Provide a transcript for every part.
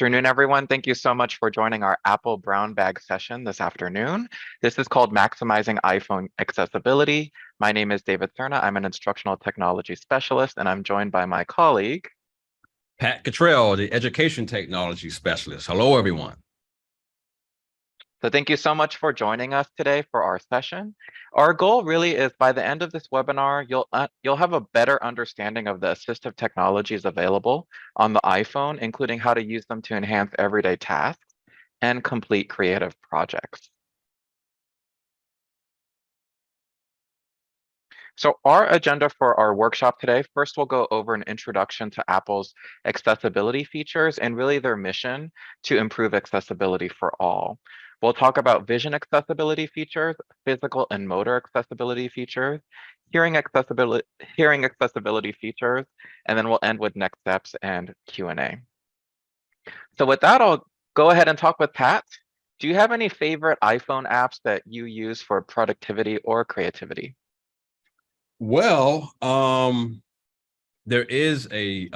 afternoon, everyone. Thank you so much for joining our Apple Brown Bag session this afternoon. This is called Maximizing iPhone Accessibility. My name is David Serna. I'm an Instructional Technology Specialist, and I'm joined by my colleague, Pat Kittrell, the Education Technology Specialist. Hello, everyone. So thank you so much for joining us today for our session. Our goal really is by the end of this webinar, you'll have a better understanding of the assistive technologies available on the iPhone, including how to use them to enhance everyday tasks and complete creative projects. So our agenda for our workshop today, first we'll go over an introduction to Apple's accessibility features and really their mission to improve accessibility for all. We'll talk about vision accessibility features, physical and motor accessibility features, hearing accessibility features, and then we'll end with next steps and Q&A. So with that, I'll go ahead and talk with Pat. Do you have any favorite iPhone apps that you use for productivity or creativity? Well, there is a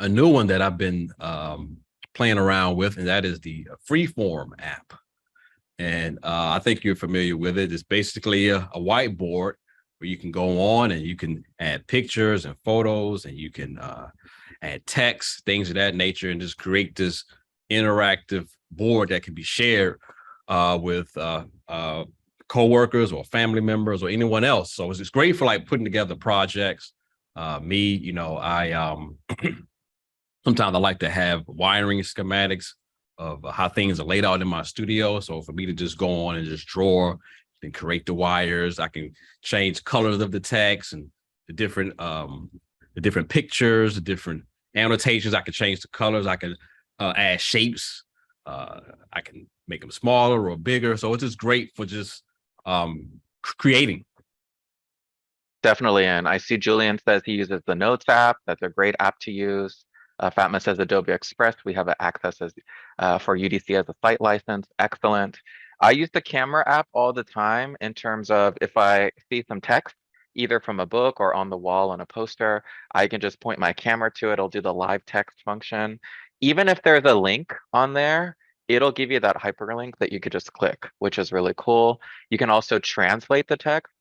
new one that I've been playing around with, and that is the Freeform app. And I think you're familiar with it. It's basically a whiteboard where you can go on and you can add pictures and photos, and you can add text, things of that nature, and just create this interactive board that can be shared with coworkers or family members or anyone else. So it's great for like putting together projects. Sometimes I like to have wiring schematics of how things are laid out in my studio. So for me to just go on and just draw and create the wires, I can change colors of the text and the different pictures, the different annotations. I can change the colors. I can add shapes. I can make them smaller or bigger. So it's just great for just creating. Definitely, and I see Julian says he uses the Notes app. That's a great app to use. Fatma says Adobe Express. We have access for UDC as a site license. Excellent. I use the camera app all the time in terms of if I see some text, either from a book or on the wall on a poster, I can just point my camera to it. It'll do the live text function. Even if there's a link on there, it'll give you that hyperlink that you could just click, which is really cool. You can also translate the text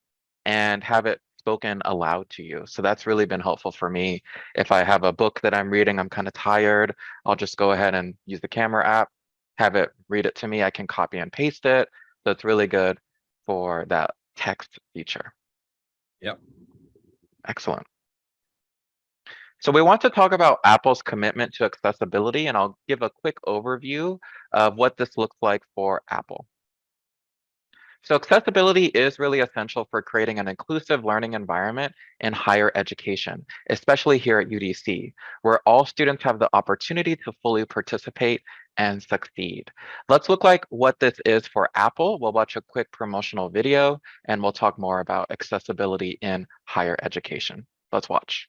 and have it spoken aloud to you. So that's really been helpful for me. If I have a book that I'm reading, I'm kind of tired, I'll just go ahead and use the camera app, have it read it to me. I can copy and paste it. So it's really good for that text feature. Yep. Excellent. So we want to talk about Apple's commitment to accessibility, and I'll give a quick overview of what this looks like for Apple. So accessibility is really essential for creating an inclusive learning environment in higher education, especially here at UDC, where all students have the opportunity to fully participate and succeed. Let's look like what this is for Apple. We'll watch a quick promotional video, and we'll talk more about accessibility in higher education. Let's watch.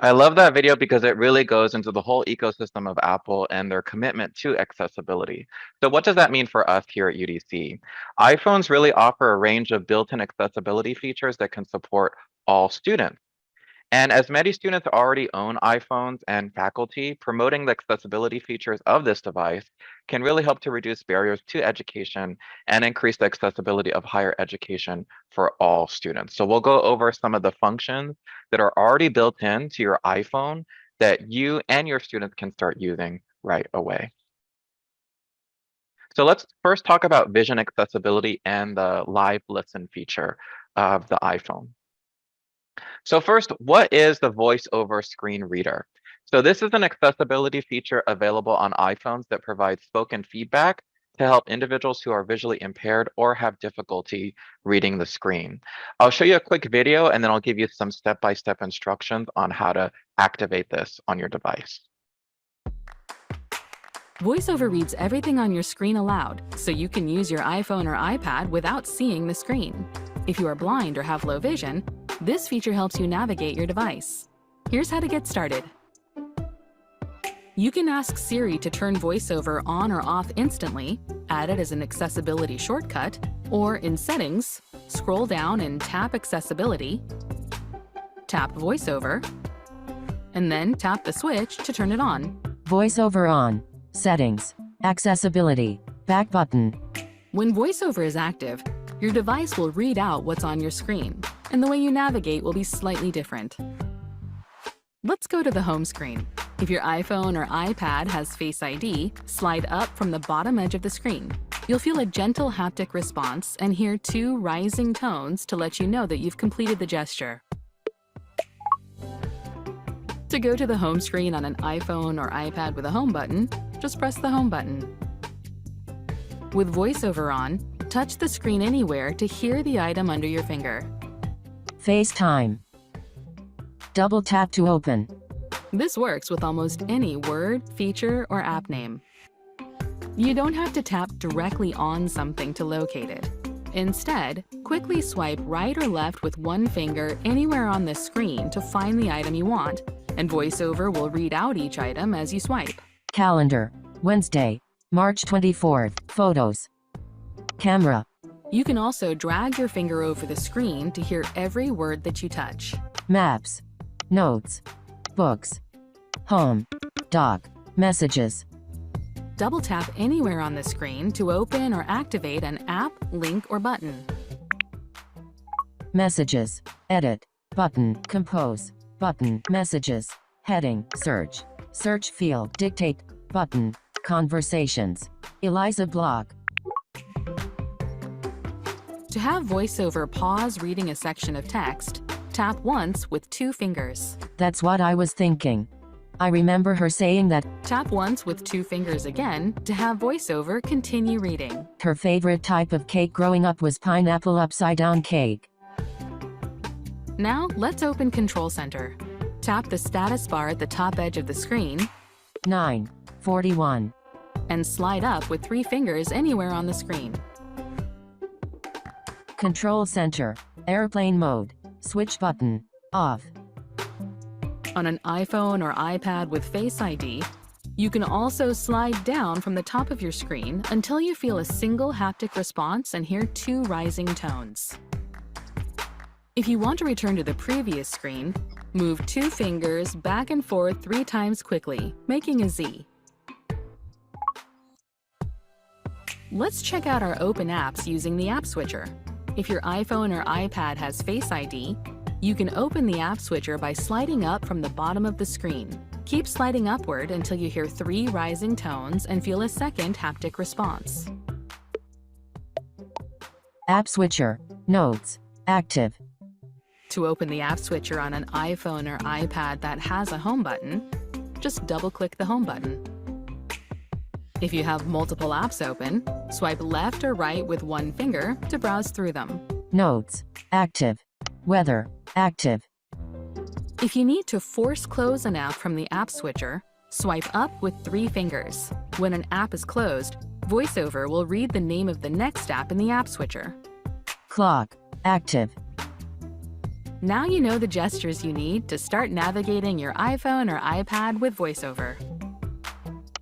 I love that video because it really goes into the whole ecosystem of Apple and their commitment to accessibility. So what does that mean for us here at UDC? iPhones really offer a range of built-in accessibility features that can support all students. And as many students already own iPhones and faculty, promoting the accessibility features of this device can really help to reduce barriers to education and increase the accessibility of higher education for all students. So we'll go over some of the functions that are already built into your iPhone that you and your students can start using right away. So let's first talk about vision accessibility and the live listen feature of the iPhone. So first, what is the voice-over screen reader? So this is an accessibility feature available on iPhones that provides spoken feedback to help individuals who are visually impaired or have difficulty reading the screen. I'll show you a quick video and then I'll give you some step-by-step instructions on how to activate this on your device. VoiceOver reads everything on your screen aloud, so you can use your iPhone or iPad without seeing the screen. If you are blind or have low vision, this feature helps you navigate your device. Here's how to get started. You can ask Siri to turn VoiceOver on or off instantly, add it as an accessibility shortcut, or in Settings, scroll down and tap Accessibility, tap VoiceOver, and then tap the switch to turn it on. VoiceOver on. Settings. Accessibility. Back button. When VoiceOver is active, your device will read out what's on your screen, and the way you navigate will be slightly different. Let's go to the home screen. If your iPhone or iPad has Face ID, slide up from the bottom edge of the screen. You'll feel a gentle haptic response and hear 2 rising tones to let you know that you've completed the gesture. To go to the home screen on an iPhone or iPad with a home button, just press the home button. With VoiceOver on, touch the screen anywhere to hear the item under your finger. FaceTime. Double tap to open. This works with almost any word, feature, or app name. You don't have to tap directly on something to locate it. Instead, quickly swipe right or left with one finger anywhere on the screen to find the item you want, and VoiceOver will read out each item as you swipe. Calendar. Wednesday, March 24th. Photos. Camera. You can also drag your finger over the screen to hear every word that you touch. Maps. Notes. Books. Home. Dock. Messages. Double tap anywhere on the screen to open or activate an app, link, or button. Messages. Edit. Button. Compose. Button. Messages. Heading. Search. Search field. Dictate. Button. Conversations. Eliza Block. To have VoiceOver pause reading a section of text, tap once with 2 fingers. That's what I was thinking. I remember her saying that Tap once with 2 fingers again to have VoiceOver continue reading. her favorite type of cake growing up was pineapple upside-down cake. Now, let's open Control Center. Tap the status bar at the top edge of the screen 9:41. and slide up with 3 fingers anywhere on the screen. Control Center. Airplane mode. Switch button. Off. On an iPhone or iPad with Face ID, you can also slide down from the top of your screen until you feel a single haptic response and hear 2 rising tones. If you want to return to the previous screen, move 2 fingers back and forth 3 times quickly, making a Z. Let's check out our open apps using the App Switcher. If your iPhone or iPad has Face ID, you can open the App Switcher by sliding up from the bottom of the screen. Keep sliding upward until you hear 3 rising tones and feel a second haptic response. App Switcher. Notes. Active. To open the App Switcher on an iPhone or iPad that has a home button, just double-click the home button. If you have multiple apps open, swipe left or right with 1 finger to browse through them. Notes. Active. Weather. Active. If you need to force close an app from the App Switcher, swipe up with 3 fingers. When an app is closed, VoiceOver will read the name of the next app in the App Switcher. Clock. Active. Now you know the gestures you need to start navigating your iPhone or iPad with VoiceOver.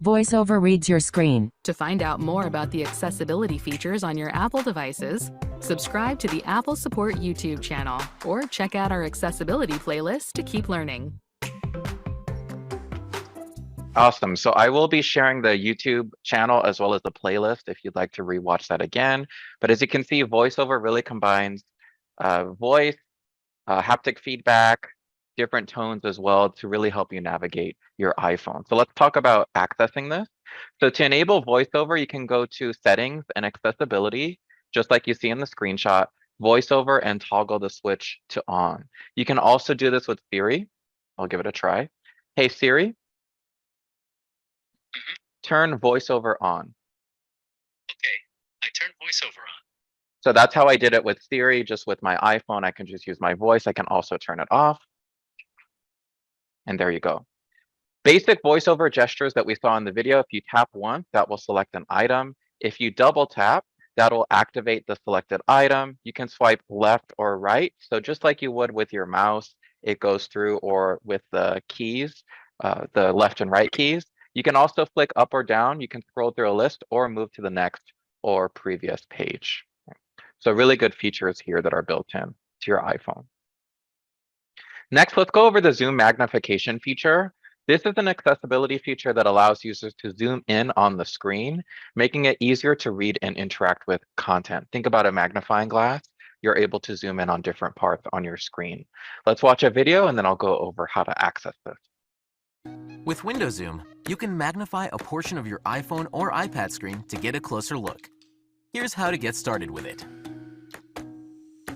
VoiceOver reads your screen. To find out more about the accessibility features on your Apple devices, subscribe to the Apple Support YouTube channel or check out our accessibility playlist to keep learning. Awesome. So I will be sharing the YouTube channel as well as the playlist if you'd like to rewatch that again. But as you can see, VoiceOver really combines voice, haptic feedback, different tones as well to really help you navigate your iPhone. So let's talk about accessing this. So to enable VoiceOver, you can go to Settings and Accessibility, just like you see in the screenshot, VoiceOver, and toggle the switch to on. You can also do this with Siri. I'll give it a try. Hey Siri, turn VoiceOver on. Okay, I turned VoiceOver on. So that's how I did it with Siri. Just with my iPhone, I can just use my voice. I can also turn it off. And there you go. Basic VoiceOver gestures that we saw in the video. If you tap once, that will select an item. If you double tap, that will activate the selected item. You can swipe left or right. So just like you would with your mouse, it goes through, or with the keys, the left and right keys. You can also flick up or down. You can scroll through a list or move to the next or previous page. So really good features here that are built in to your iPhone. Next, let's go over the zoom magnification feature. This is an accessibility feature that allows users to zoom in on the screen, making it easier to read and interact with content. Think about a magnifying glass. You're able to zoom in on different parts on your screen. Let's watch a video and then I'll go over how to access this. With Window Zoom, you can magnify a portion of your iPhone or iPad screen to get a closer look. Here's how to get started with it.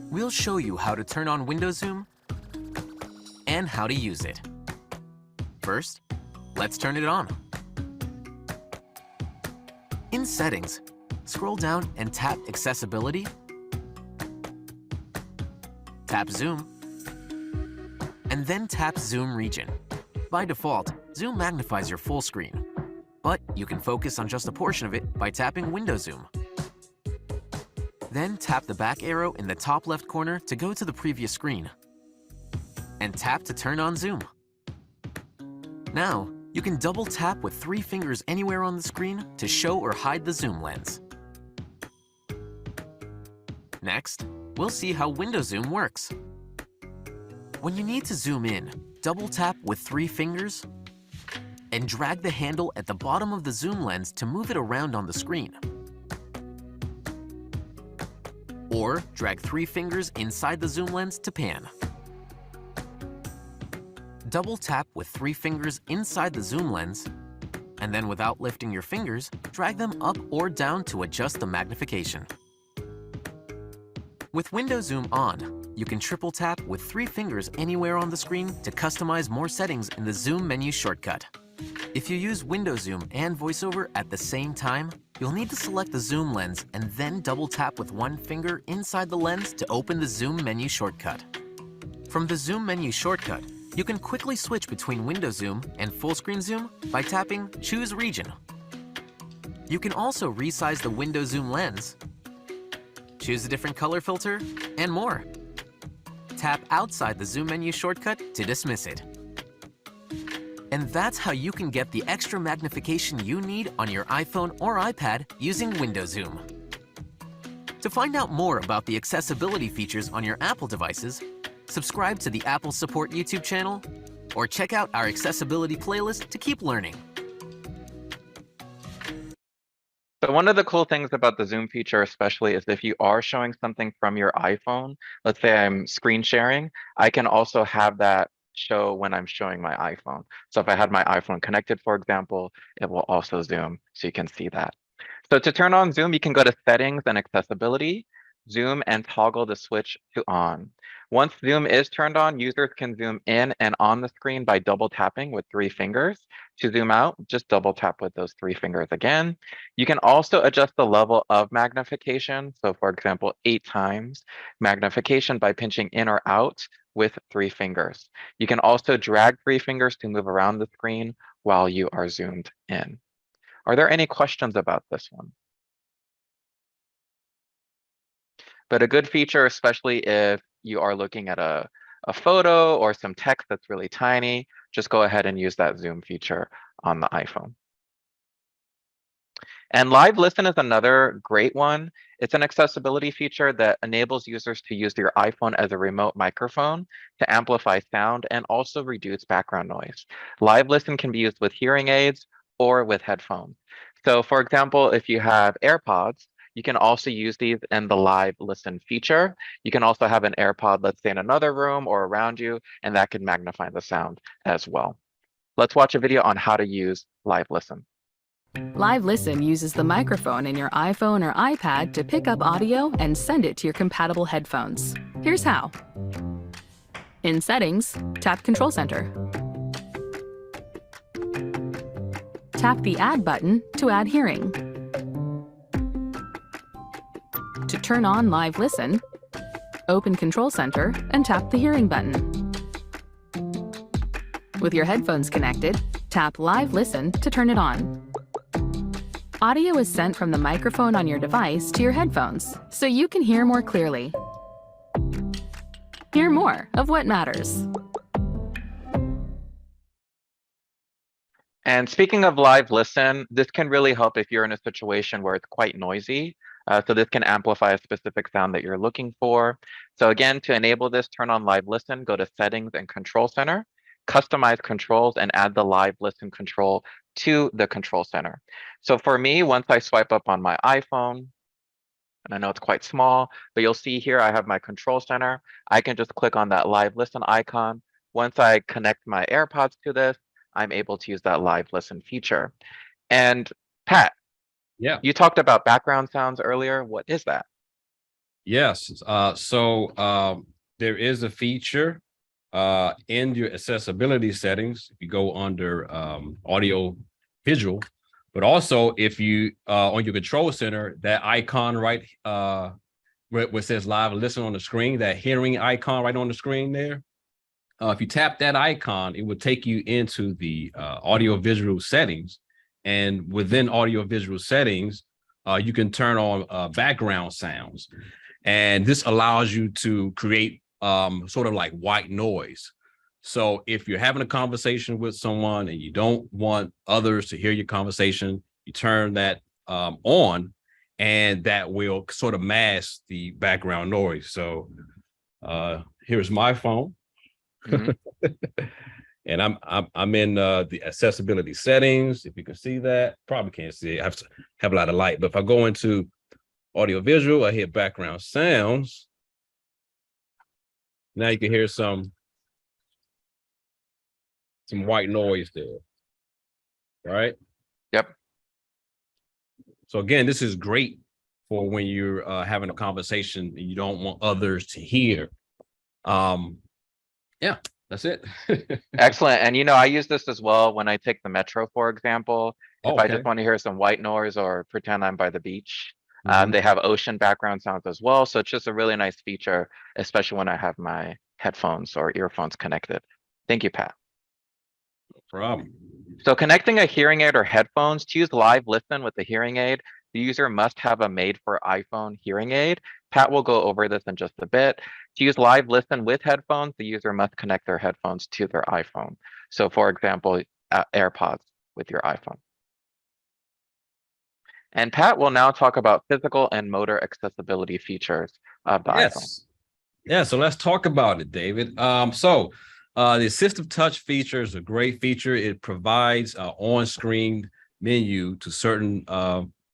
We'll show you how to turn on Window Zoom and how to use it. First, let's turn it on. In Settings, scroll down and tap Accessibility, tap Zoom, and then tap Zoom Region. By default, Zoom magnifies your full screen, but you can focus on just a portion of it by tapping Window Zoom. Then tap the back arrow in the top left corner to go to the previous screen, and tap to turn on Zoom. Now, you can double tap with 3 fingers anywhere on the screen to show or hide the zoom lens. Next, we'll see how Window Zoom works. When you need to zoom in, double tap with 3 fingers and drag the handle at the bottom of the zoom lens to move it around on the screen. Or drag 3 fingers inside the zoom lens to pan. Double tap with 3 fingers inside the zoom lens, and then without lifting your fingers, drag them up or down to adjust the magnification. With Window Zoom on, you can triple tap with 3 fingers anywhere on the screen to customize more settings in the Zoom menu shortcut. If you use Window Zoom and VoiceOver at the same time, you'll need to select the zoom lens and then double tap with 1 finger inside the lens to open the Zoom menu shortcut. From the Zoom menu shortcut, you can quickly switch between Window Zoom and Full Screen Zoom by tapping Choose Region. You can also resize the Window Zoom lens, choose a different color filter, and more. Tap outside the Zoom menu shortcut to dismiss it. And that's how you can get the extra magnification you need on your iPhone or iPad using Window Zoom. To find out more about the accessibility features on your Apple devices, subscribe to the Apple Support YouTube channel, or check out our accessibility playlist to keep learning. So one of the cool things about the zoom feature especially is if you are showing something from your iPhone, let's say I'm screen sharing, I can also have that show when I'm showing my iPhone. So if I had my iPhone connected, for example, it will also zoom so you can see that. So to turn on Zoom, you can go to Settings and Accessibility, Zoom, and toggle the switch to on. Once Zoom is turned on, users can zoom in and on the screen by double tapping with 3 fingers. To zoom out, just double tap with those 3 fingers again. You can also adjust the level of magnification. So for example, 8 times magnification by pinching in or out with 3 fingers. You can also drag 3 fingers to move around the screen while you are zoomed in. Are there any questions about this one? But a good feature, especially if you are looking at a photo or some text that's really tiny, just go ahead and use that zoom feature on the iPhone. And Live Listen is another great one. It's an accessibility feature that enables users to use their iPhone as a remote microphone to amplify sound and also reduce background noise. Live Listen can be used with hearing aids or with headphones. So for example, if you have AirPods, you can also use these in the Live Listen feature. You can also have an AirPod, let's say in another room or around you, and that can magnify the sound as well. Let's watch a video on how to use Live Listen. Live Listen uses the microphone in your iPhone or iPad to pick up audio and send it to your compatible headphones. Here's how. In Settings, tap Control Center. Tap the Add button to add hearing. To turn on Live Listen, open Control Center and tap the Hearing button. With your headphones connected, tap Live Listen to turn it on. Audio is sent from the microphone on your device to your headphones, so you can hear more clearly. Hear more of what matters. And speaking of Live Listen, this can really help if you're in a situation where it's quite noisy. So this can amplify a specific sound that you're looking for. So again, to enable this, turn on Live Listen, go to Settings and Control Center. customize controls and add the live listen control to the control center. So for me, once I swipe up on my iPhone, and I know it's quite small, but you'll see here I have my control center. I can just click on that live listen icon. Once I connect my AirPods to this, I'm able to use that live listen feature. And Pat, Yeah. you talked about background sounds earlier. What is that? Yes. There is a feature in your accessibility settings. If you go under audio visual, but also if you on your control center, that icon right where it says live listen on the screen, that hearing icon right on the screen there. If you tap that icon, it would take you into the audio visual settings. And within audio visual settings, you can turn on background sounds. And this allows you to create sort of like white noise. So if you're having a conversation with someone and you don't want others to hear your conversation, you turn that on, and that will sort of mask the background noise. So here's my phone. Mhm. And I'm in the accessibility settings. If you can see that, probably can't see it. I have to have a lot of light. But if I go into audio visual, I hit background sounds. Now you can hear some white noise there. Right? Yep. So again, this is great for when you're having a conversation and you don't want others to hear. Yeah, that's it. Excellent. And I use this as well when I take the metro, for example. If I Okay. just want to hear some white noise or pretend I'm by the beach. Mhm. They have ocean background sounds as well. So it's just a really nice feature, especially when I have my headphones or earphones connected. Thank you, Pat. No problem. So connecting a hearing aid or headphones, to use live listen with the hearing aid, the user must have a made for iPhone hearing aid. Pat will go over this in just a bit. To use live listen with headphones, the user must connect their headphones to their iPhone. So for example, AirPods with your iPhone. And Pat will now talk about physical and motor accessibility features of the iPhone. Yes. Yeah, so let's talk about it, David. The assistive touch feature is a great feature. It provides an on-screen menu to certain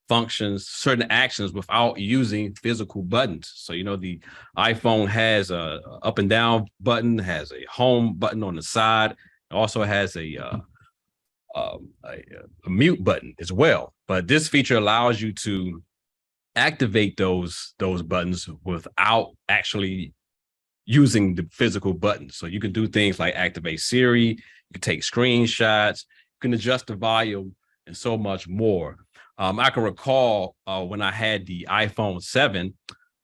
functions, certain actions without using physical buttons. So, the iPhone has a up and down button, has a home button on the side. It also has a mute button as well. But this feature allows you to activate those buttons without actually using the physical buttons. So you can do things like activate Siri, you can take screenshots, you can adjust the volume, and so much more. I can recall when I had the iPhone 7,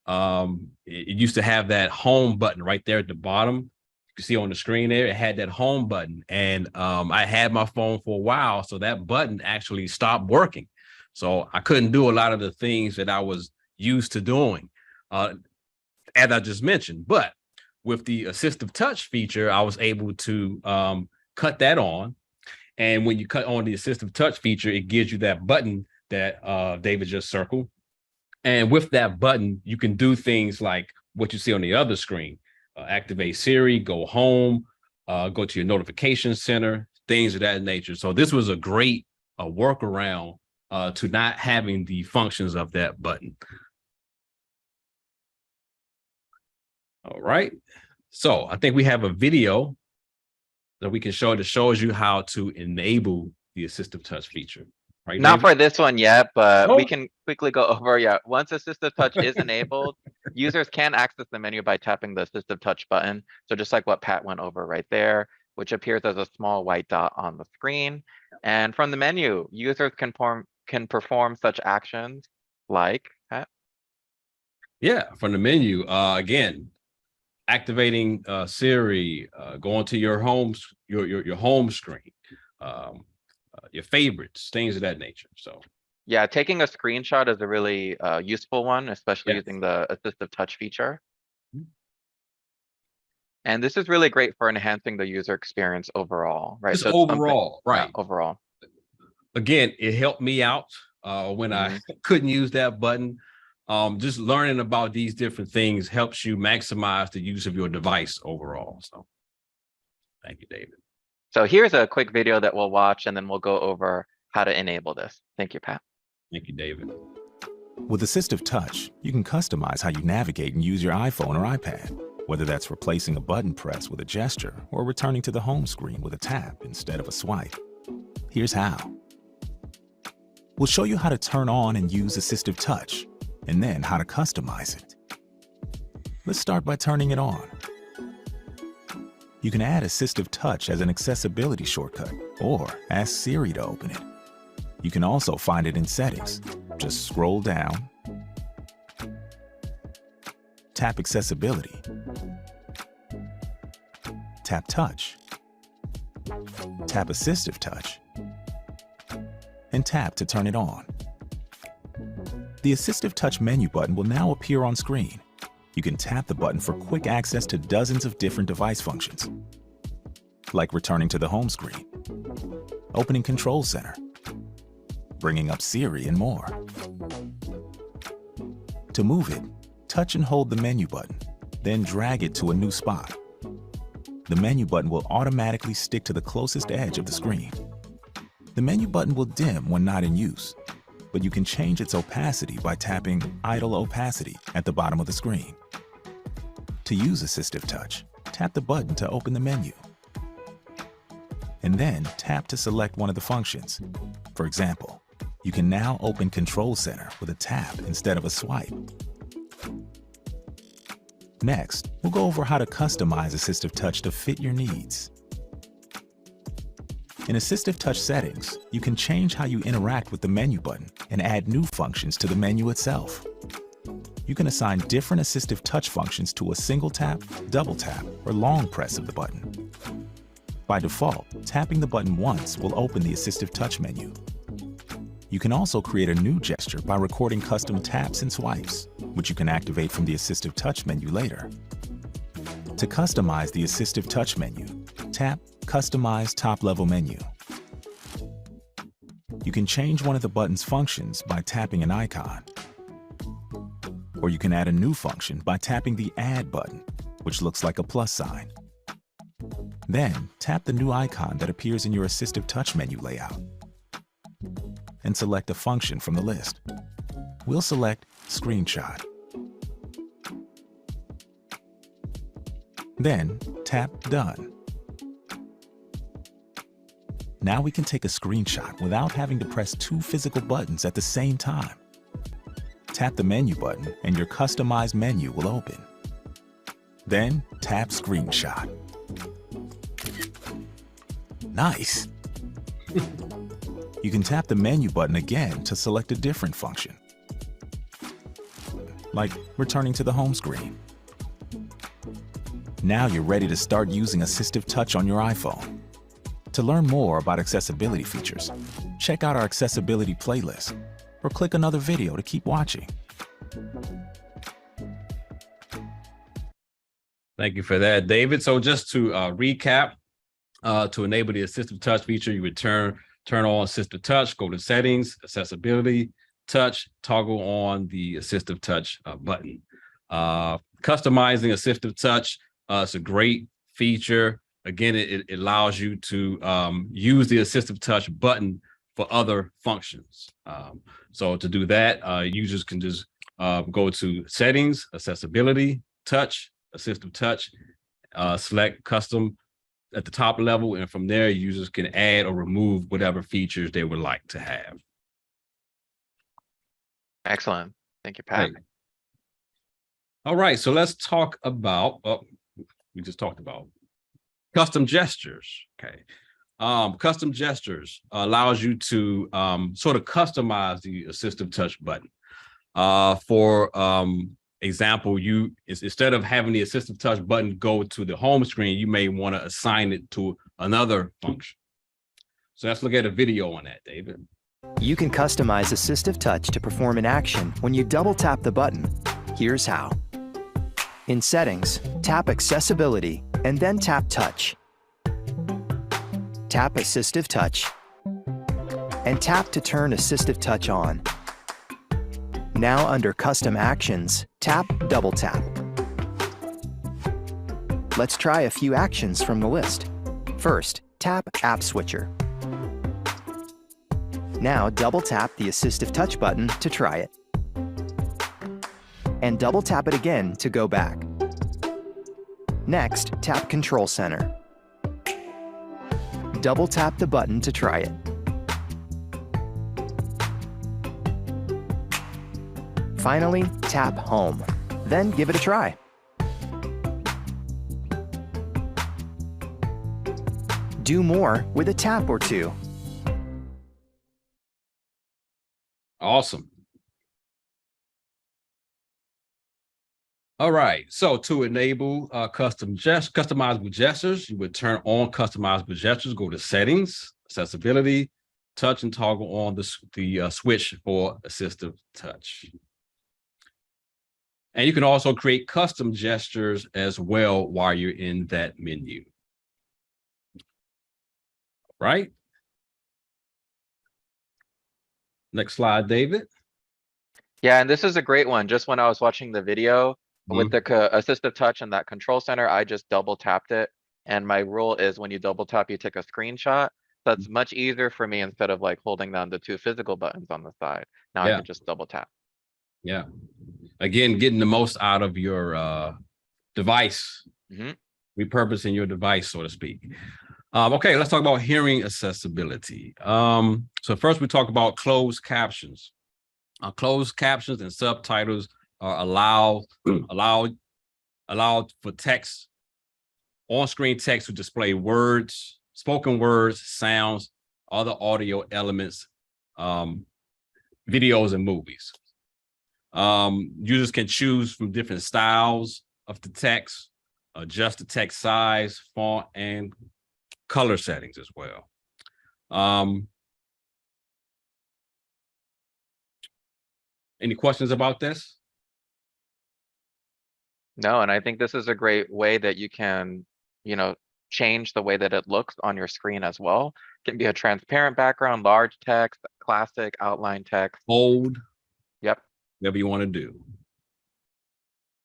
it used to have that home button right there at the bottom. You can see on the screen there, it had that home button. And I had my phone for a while, so that button actually stopped working. So I couldn't do a lot of the things that I was used to doing, as I just mentioned. But with the assistive touch feature, I was able to cut that on. And when you cut on the assistive touch feature, it gives you that button that David just circled. And with that button, you can do things like what you see on the other screen. Activate Siri, go home, go to your notification center, things of that nature. So this was a great workaround to not having the functions of that button. All right. So I think we have a video that we can show that shows you how to enable the assistive touch feature. Right, Not David? for this one yet, but we Oh. can quickly go over. Yeah, once assistive touch is enabled, users can access the menu by tapping the assistive touch button. So just like what Pat went over right there, which appears as a small white dot on the screen. And from the menu, users can perform such actions like, Pat? Yeah, from the menu. Again, activating Siri, going to your home, your home screen, your favorites, things of that nature. So Yeah, taking a screenshot is a really useful one, especially yes. using the assistive touch feature. Mhm. And this is really great for enhancing the user experience overall, right? Just So it's something, overall, yeah, right. overall. Again, it helped me out when I couldn't use that button. Just learning about these different things helps you maximize the use of your device overall. So thank you, David. So here's a quick video that we'll watch and then we'll go over how to enable this. Thank you, Pat. Thank you, David. With Assistive Touch, you can customize how you navigate and use your iPhone or iPad, whether that's replacing a button press with a gesture or returning to the home screen with a tap instead of a swipe. Here's how. We'll show you how to turn on and use Assistive Touch, and then how to customize it. Let's start by turning it on. You can add Assistive Touch as an accessibility shortcut, or ask Siri to open it. You can also find it in Settings. Just scroll down, tap Accessibility, tap Touch, tap Assistive Touch, and tap to turn it on. The Assistive Touch menu button will now appear on screen. You can tap the button for quick access to dozens of different device functions, like returning to the home screen, opening Control Center, bringing up Siri, and more. To move it, touch and hold the menu button, then drag it to a new spot. The menu button will automatically stick to the closest edge of the screen. The menu button will dim when not in use, but you can change its opacity by tapping Idle Opacity at the bottom of the screen. To use Assistive Touch, tap the button to open the menu, and then tap to select one of the functions. For example, you can now open Control Center with a tap instead of a swipe. Next, we'll go over how to customize Assistive Touch to fit your needs. In Assistive Touch settings, you can change how you interact with the menu button and add new functions to the menu itself. You can assign different Assistive Touch functions to a single tap, double tap, or long press of the button. By default, tapping the button once will open the Assistive Touch menu. You can also create a new gesture by recording custom taps and swipes, which you can activate from the Assistive Touch menu later. To customize the Assistive Touch menu, tap Customize Top-Level Menu. You can change one of the button's functions by tapping an icon, or you can add a new function by tapping the Add button, which looks like a plus sign. Then, tap the new icon that appears in your Assistive Touch menu layout and select a function from the list. We'll select Screenshot. Then, tap Done. Now we can take a screenshot without having to press two physical buttons at the same time. Tap the menu button and your customized menu will open. Then, tap Screenshot. Nice! You can tap the menu button again to select a different function, like returning to the home screen. Now you're ready to start using Assistive Touch on your iPhone. To learn more about accessibility features, check out our accessibility playlist or click another video to keep watching. Thank you for that, David. So just to recap, to enable the Assistive Touch feature, you would turn on Assistive Touch, go to Settings, Accessibility, Touch, toggle on the Assistive Touch button. Customizing Assistive Touch, it's a great feature. Again, it allows you to use the Assistive Touch button for other functions. So to do that, users can just go to Settings, Accessibility, Touch, Assistive Touch, select Custom at the top level, and from there, users can add or remove whatever features they would like to have. Excellent. Thank you, Pat. Right. All right, so let's talk about, we just talked about custom gestures. Okay. Custom gestures allows you to sort of customize the Assistive Touch button. For example, you instead of having the Assistive Touch button go to the home screen, you may want to assign it to another function. So let's look at a video on that, David. You can customize Assistive Touch to perform an action when you double tap the button. Here's how. In Settings, tap Accessibility and then tap Touch. Tap Assistive Touch and tap to turn Assistive Touch on. Now under Custom Actions, tap Double Tap. Let's try a few actions from the list. First, tap App Switcher. Now double tap the Assistive Touch button to try it. And double tap it again to go back. Next, tap Control Center. Double tap the button to try it. Finally, tap Home. Then give it a try. Do more with a tap or two. Awesome. All right, so to enable customizable gestures, you would turn on customizable gestures, go to Settings, Accessibility, Touch, and toggle on the switch for Assistive Touch. And you can also create custom gestures as well while you're in that menu. Right? Next slide, David. Yeah, and this is a great one. Just when I was watching the video with the assistive touch and that control center, I just double tapped it. And my rule is when you double tap, you take a screenshot. That's much easier for me instead of like holding down the two physical buttons on the side. Now I can just double tap. Yeah. Again, getting the most out of your device, repurposing your device, so to speak. Okay, let's talk about hearing accessibility. So first we talk about closed captions. Closed captions and subtitles are allowed for text, on-screen text to display words, spoken words, sounds, other audio elements, videos, and movies. Users can choose from different styles of the text, adjust the text size, font, and color settings as well. Any questions about this? No, and I think this is a great way that you can, change the way that it looks on your screen as well. It can be a transparent background, large text, classic outline text. Bold. Yep. Whatever you want to do.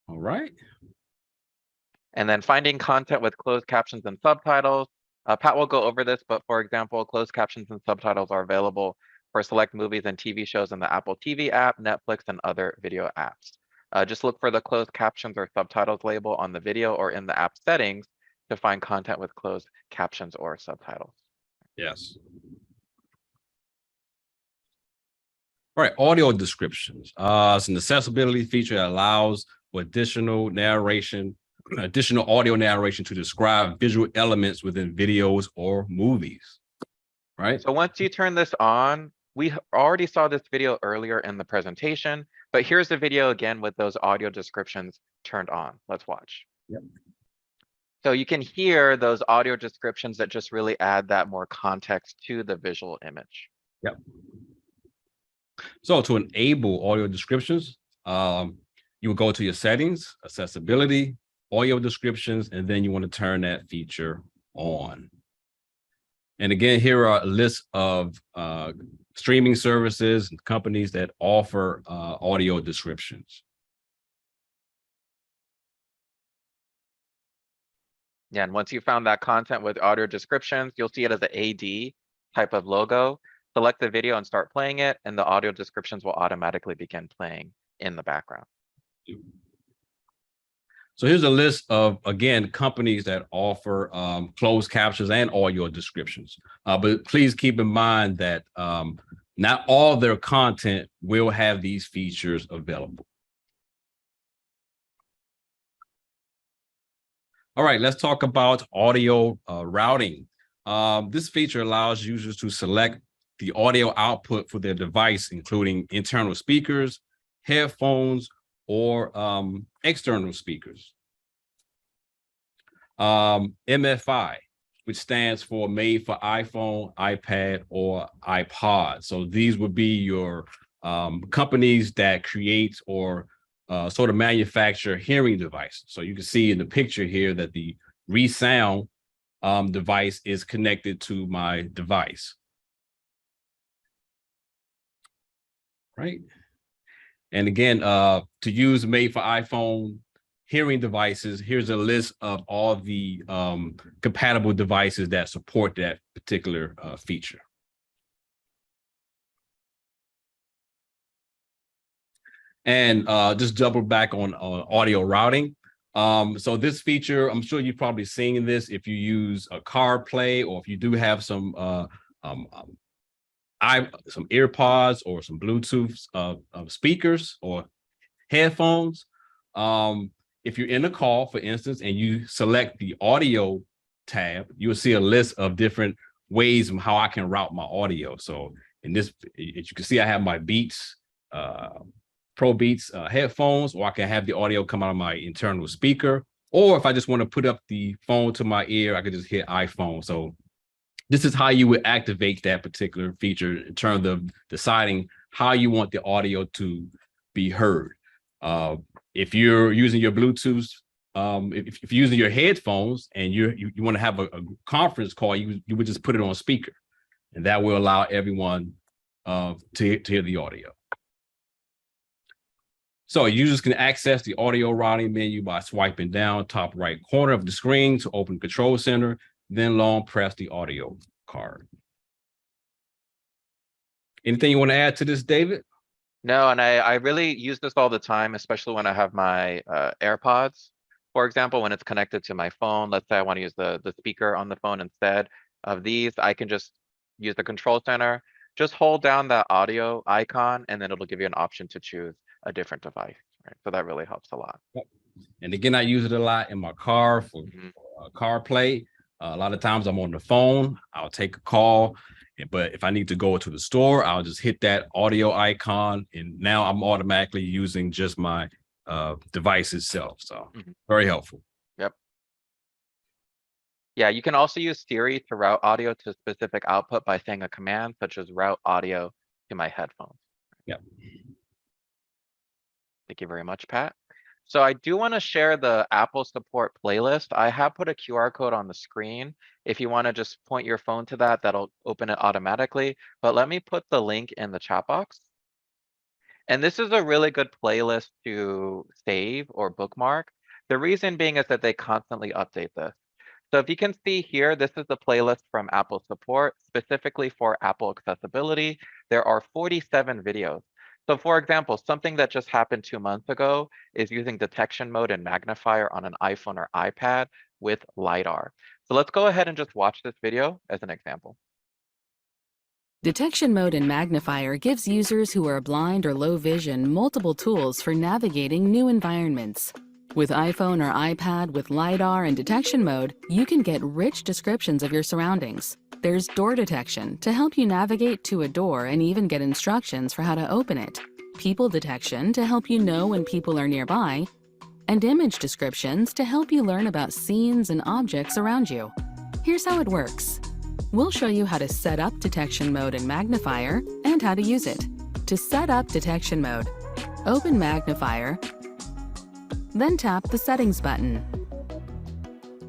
All right. And then finding content with closed captions and subtitles. Pat will go over this, but for example, closed captions and subtitles are available for select movies and TV shows in the Apple TV app, Netflix, and other video apps. Just look for the closed captions or subtitles label on the video or in the app settings to find content with closed captions or subtitles. Yes. All right, audio descriptions. It's an accessibility feature that allows for additional audio narration to describe visual elements within videos or movies. Right. So once you turn this on, we already saw this video earlier in the presentation, but here's the video again with those audio descriptions turned on. Let's watch. Yep. So you can hear those audio descriptions that just really add that more context to the visual image. Yep. So to enable audio descriptions, you will go to your settings, accessibility, audio descriptions, and then you want to turn that feature on. And again, here are a list of streaming services and companies that offer audio descriptions. Yeah, and once you found that content with audio descriptions, you'll see it as an AD type of logo. Select the video and start playing it, and the audio descriptions will automatically begin playing in the background. So here's a list of, again, companies that offer closed captions and audio descriptions. But please keep in mind that not all their content will have these features available. All right, let's talk about audio routing. This feature allows users to select the audio output for their device, including internal speakers, headphones, or external speakers. MFI, which stands for made for iPhone, iPad, or iPod. So these would be your companies that create or sort of manufacture hearing devices. So you can see in the picture here that the ReSound device is connected to my device. Right. And again, to use made for iPhone, hearing devices. Here's a list of all the compatible devices that support that particular feature. And just double back on audio routing. So this feature, I'm sure you've probably seen this if you use a CarPlay, or if you do have some earpods or some Bluetooth speakers or headphones. If you're in a call, for instance, and you select the audio tab, you'll see a list of different ways of how I can route my audio. So in this, as you can see, I have my Beats, Pro Beats headphones, or I can have the audio come out of my internal speaker. Or if I just want to put up the phone to my ear, I could just hit iPhone. So this is how you would activate that particular feature in terms of deciding how you want the audio to be heard. If you're using your Bluetooth, if you're using your headphones and you want to have a conference call, you would just put it on speaker, and that will allow everyone to hear the audio. So users can access the audio routing menu by swiping down top right corner of the screen to open Control Center, then long press the audio card. Anything you want to add to this, David? No, and I really use this all the time, especially when I have my AirPods. For example, when it's connected to my phone, let's say I want to use the speaker on the phone instead of these, I can just use the Control Center, just hold down that audio icon, and then it'll give you an option to choose a different device, right? So that really helps a lot. And again, I use it a lot in my car for CarPlay. A lot of times I'm on the phone, I'll take a call, but if I need to go to the store, I'll just hit that audio icon, and now I'm automatically using just my device itself. So very helpful. Yep. Yeah, you can also use Siri to route audio to specific output by saying a command such as route audio to my headphones. Yep. Thank you very much, Pat. So I do want to share the Apple support playlist. I have put a QR code on the screen. If you want to just point your phone to that, that'll open it automatically. But let me put the link in the chat box. And this is a really good playlist to save or bookmark. The reason being is that they constantly update this. So if you can see here, this is the playlist from Apple support, specifically for Apple accessibility. There are 47 videos. So for example, something that just happened 2 months ago is using detection mode and magnifier on an iPhone or iPad with LiDAR. So let's go ahead and just watch this video as an example. Detection mode and magnifier gives users who are blind or low vision multiple tools for navigating new environments. With iPhone or iPad with LiDAR and detection mode, you can get rich descriptions of your surroundings. There's door detection to help you navigate to a door and even get instructions for how to open it. People detection to help you know when people are nearby. And image descriptions to help you learn about scenes and objects around you. Here's how it works. We'll show you how to set up detection mode and magnifier and how to use it. To set up detection mode, open magnifier, then tap the Settings button.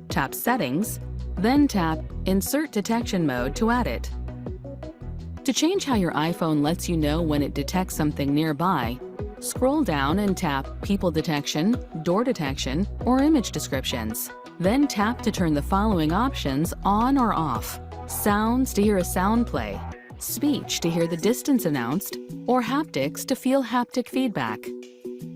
Tap Settings, then tap Insert Detection Mode to add it. To change how your iPhone lets you know when it detects something nearby, scroll down and tap People Detection, Door Detection, or Image Descriptions. Then tap to turn the following options on or off. Sounds to hear a sound play, speech to hear the distance announced, or haptics to feel haptic feedback.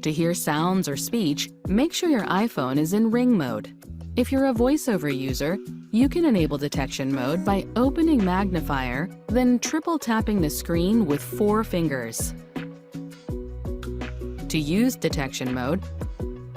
To hear sounds or speech, make sure your iPhone is in ring mode. If you're a voiceover user, you can enable detection mode by opening magnifier, then triple tapping the screen with 4 fingers. To use detection mode,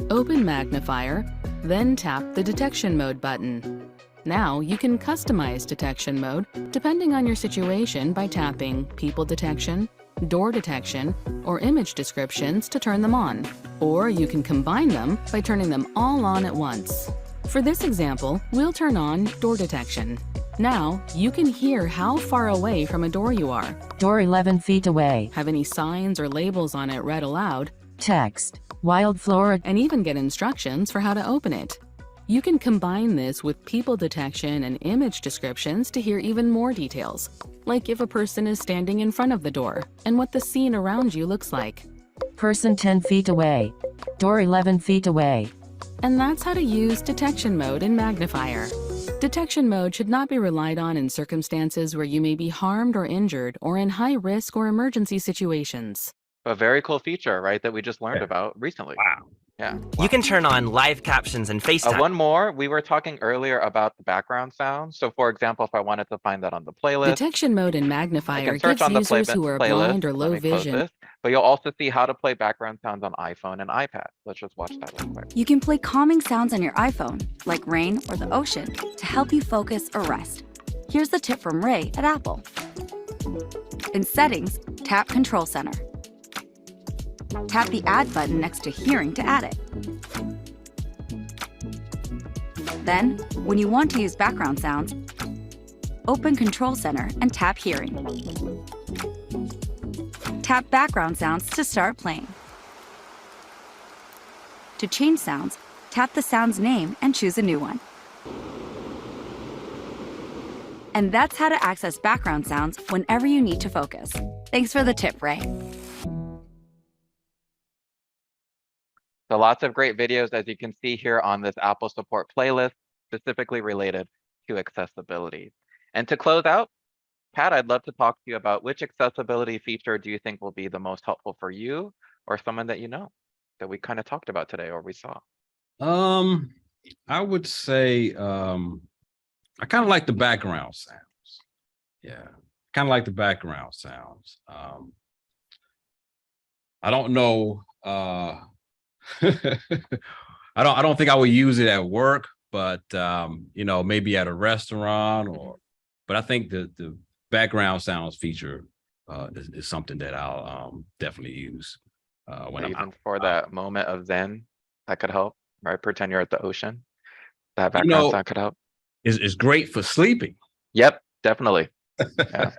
open magnifier, then tap the detection mode button. Now you can customize detection mode depending on your situation by tapping people detection, door detection, or image descriptions to turn them on. Or you can combine them by turning them all on at once. For this example, we'll turn on door detection. Now, you can hear how far away from a door you are. Door 11 feet away. Have any signs or labels on it read aloud. Text. Wild flora. And even get instructions for how to open it. You can combine this with people detection and image descriptions to hear even more details, like if a person is standing in front of the door and what the scene around you looks like. Person 10 feet away. Door 11 feet away. And that's how to use detection mode in Magnifier. Detection mode should not be relied on in circumstances where you may be harmed or injured or in high risk or emergency situations. A very cool feature, right, that we just learned Yeah. about recently. Wow. Yeah. You can turn on live captions and FaceTime. One more, we were talking earlier about the background sound. So for example, if I wanted to find that on the playlist, Detection mode in I Magnifier can search gives on the users who are playlist. blind or Let low me close vision. this. But you'll also see how to play background sounds on iPhone and iPad. Let's just watch that real quick. You can play calming sounds on your iPhone, like rain or the ocean, to help you focus or rest. Here's the tip from Ray at Apple. In Settings, tap Control Center. Tap the Add button next to Hearing to add it. Then, when you want to use background sounds, open Control Center and tap Hearing. Tap Background Sounds to start playing. To change sounds, tap the sound's name and choose a new one. And that's how to access background sounds whenever you need to focus. Thanks for the tip, Ray. So lots of great videos, as you can see here on this Apple support playlist, specifically related to accessibility. And to close out, Pat, I'd love to talk to you about which accessibility feature do you think will be the most helpful for you or someone that you know that we kind of talked about today or we saw? I would say I kind of like the background sounds. Yeah, kind of like the background sounds. I don't know. I don't think I would use it at work, but you know, maybe at a restaurant but I think the background sounds feature is something that I'll definitely use when I'm Even out. for that moment of zen, that could help, right? Pretend you're at the ocean. That You background know, sound could help. It's great for sleeping. Yep, definitely. Yeah.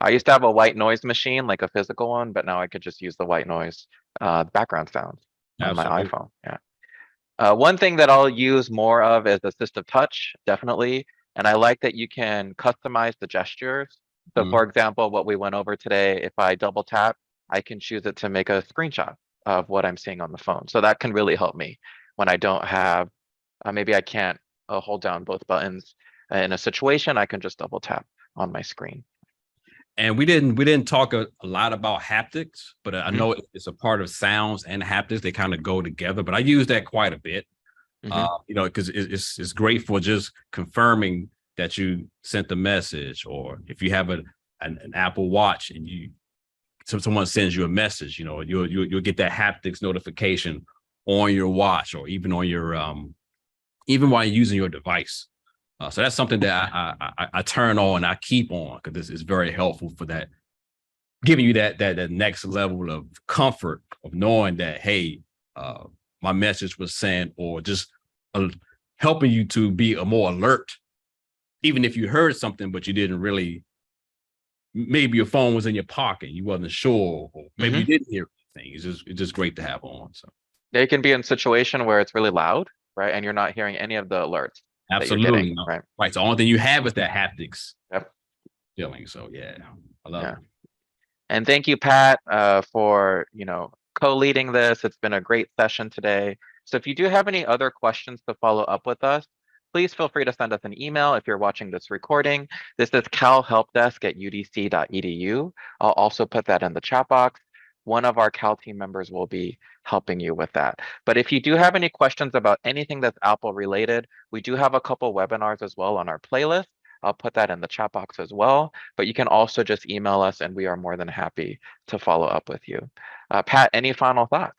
I used to have a white noise machine, like a physical one, but now I could just use the white noise background sounds on my Absolutely. iPhone. Yeah. One thing that I'll use more of is assistive touch, definitely. And I like that you can customize the gestures. So Mhm. for example, what we went over today, if I double tap, I can choose it to make a screenshot of what I'm seeing on the phone. So that can really help me when I don't have, maybe I can't hold down both buttons in a situation, I can just double tap on my screen. And we didn't talk a lot about haptics, but I Mhm. know it's a part of sounds and haptics. They kind of go together, but I use that quite a bit. You know, because it's great for just confirming that you sent the message, or if you have an Apple Watch and someone sends you a message, you know, you'll get that haptics notification on your watch or even on your even while you're using your device. So that's something that I turn on, I keep on, because this is very helpful for that, giving you that next level of comfort of knowing that, hey, my message was sent, or just helping you to be more alert, even if you heard something but you didn't really. Maybe your phone was in your pocket, you wasn't sure, or maybe you didn't hear anything. It's just great to have on. So They can be in a situation where it's really loud, right? And you're not hearing any of the alerts that you're absolutely, getting, right? right. So the only thing you have is that haptics Yep. feeling. So yeah, I love Yeah. it. And thank you, Pat, for, co-leading this. It's been a great session today. So if you do have any other questions to follow up with us, please feel free to send us an email if you're watching this recording. This is calhelpdesk@udc.edu. I'll also put that in the chat box. One of our Cal team members will be helping you with that. But if you do have any questions about anything that's Apple related, we do have a couple webinars as well on our playlist. I'll put that in the chat box as well, but you can also just email us and we are more than happy to follow up with you. Pat, any final thoughts?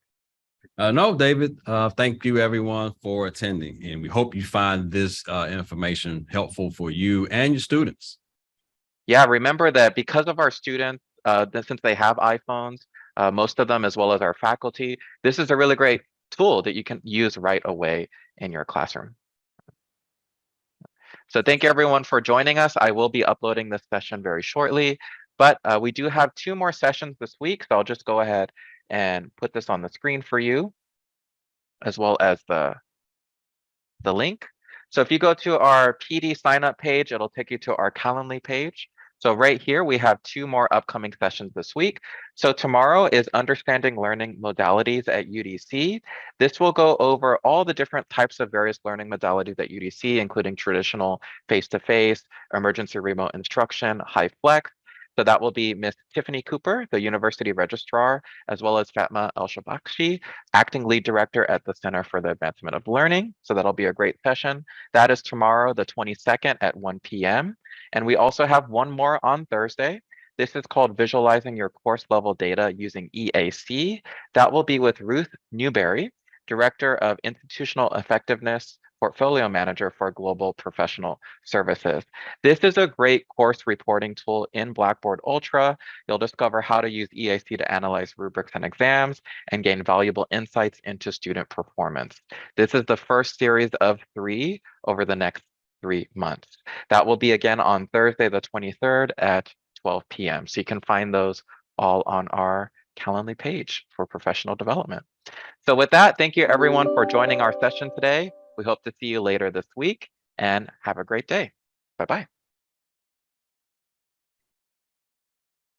No, David, thank you everyone for attending, and we hope you find this information helpful for you and your students. Yeah, remember that because of our students, since they have iPhones, most of them, as well as our faculty, this is a really great tool that you can use right away in your classroom. So thank you everyone for joining us. I will be uploading this session very shortly, but we do have 2 more sessions this week. So I'll just go ahead and put this on the screen for you, as well as the link. So if you go to our PD sign up page, it'll take you to our Calendly page. So right here, we have 2 more upcoming sessions this week. So tomorrow is Understanding Learning Modalities at UDC. This will go over all the different types of various learning modalities at UDC, including traditional face-to-face, emergency remote instruction, high flex. So that will be Miss Tiffany Cooper, the University Registrar, as well as Fatma El-Shabakshi, Acting Lead Director at the Center for the Advancement of Learning. So that'll be a great session. That is tomorrow, the 22nd at 1 p.m. And we also have one more on Thursday. This is called Visualizing Your Course Level Data Using EAC. That will be with Ruth Newberry, Director of Institutional Effectiveness, Portfolio Manager for Global Professional Services. This is a great course reporting tool in Blackboard Ultra. You'll discover how to use EAC to analyze rubrics and exams and gain valuable insights into student performance. This is the first series of 3 over the next 3 months. That will be again on Thursday, the 23rd at 12 p.m. So you can find those all on our Calendly page for professional development. So with that, thank you everyone for joining our session today. We hope to see you later this week and have a great day. Bye-bye.